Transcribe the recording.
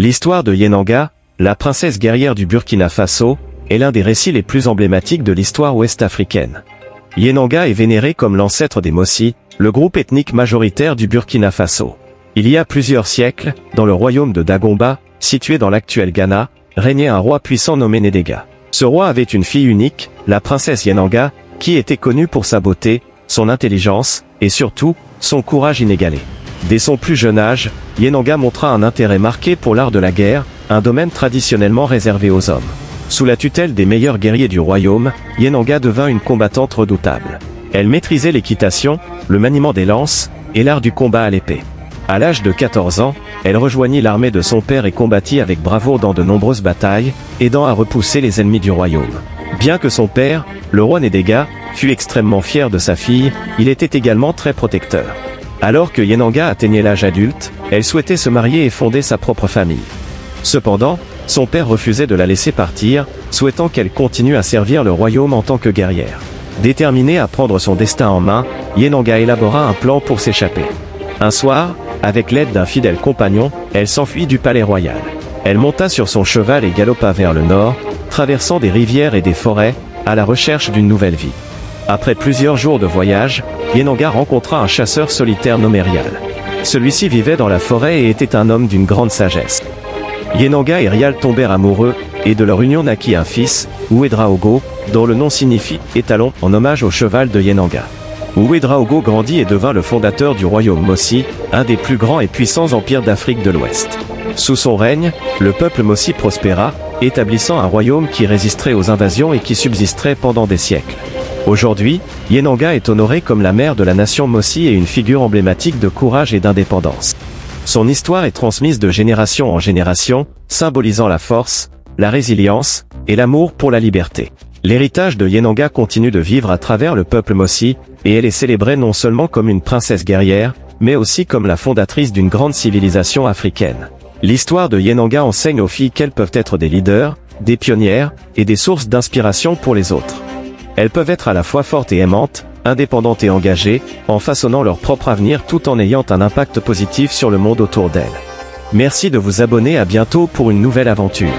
L'histoire de Yenanga, la princesse guerrière du Burkina Faso, est l'un des récits les plus emblématiques de l'histoire ouest-africaine. Yenanga est vénéré comme l'ancêtre des Mossi, le groupe ethnique majoritaire du Burkina Faso. Il y a plusieurs siècles, dans le royaume de Dagomba, situé dans l'actuel Ghana, régnait un roi puissant nommé Nedega. Ce roi avait une fille unique, la princesse Yenanga, qui était connue pour sa beauté, son intelligence, et surtout, son courage inégalé. Dès son plus jeune âge, Yenanga montra un intérêt marqué pour l'art de la guerre, un domaine traditionnellement réservé aux hommes. Sous la tutelle des meilleurs guerriers du royaume, Yenanga devint une combattante redoutable. Elle maîtrisait l'équitation, le maniement des lances, et l'art du combat à l'épée. À l'âge de 14 ans, elle rejoignit l'armée de son père et combattit avec bravoure dans de nombreuses batailles, aidant à repousser les ennemis du royaume. Bien que son père, le roi Nedega, fût extrêmement fier de sa fille, il était également très protecteur. Alors que Yenanga atteignait l'âge adulte, elle souhaitait se marier et fonder sa propre famille. Cependant, son père refusait de la laisser partir, souhaitant qu'elle continue à servir le royaume en tant que guerrière. Déterminée à prendre son destin en main, Yenanga élabora un plan pour s'échapper. Un soir, avec l'aide d'un fidèle compagnon, elle s'enfuit du palais royal. Elle monta sur son cheval et galopa vers le nord, traversant des rivières et des forêts, à la recherche d'une nouvelle vie. Après plusieurs jours de voyage, Yenanga rencontra un chasseur solitaire nommé Rial. Celui-ci vivait dans la forêt et était un homme d'une grande sagesse. Yenanga et Rial tombèrent amoureux, et de leur union naquit un fils, Ouedraogo, dont le nom signifie « étalon » en hommage au cheval de Yenanga. Ouedraogo grandit et devint le fondateur du royaume Mossi, un des plus grands et puissants empires d'Afrique de l'Ouest. Sous son règne, le peuple Mossi prospéra, établissant un royaume qui résisterait aux invasions et qui subsisterait pendant des siècles. Aujourd'hui, Yenanga est honorée comme la mère de la nation Mossi et une figure emblématique de courage et d'indépendance. Son histoire est transmise de génération en génération, symbolisant la force, la résilience, et l'amour pour la liberté. L'héritage de Yenanga continue de vivre à travers le peuple Mossi, et elle est célébrée non seulement comme une princesse guerrière, mais aussi comme la fondatrice d'une grande civilisation africaine. L'histoire de Yenanga enseigne aux filles qu'elles peuvent être des leaders, des pionnières, et des sources d'inspiration pour les autres. Elles peuvent être à la fois fortes et aimantes, indépendantes et engagées, en façonnant leur propre avenir tout en ayant un impact positif sur le monde autour d'elles. Merci de vous abonner, à bientôt pour une nouvelle aventure.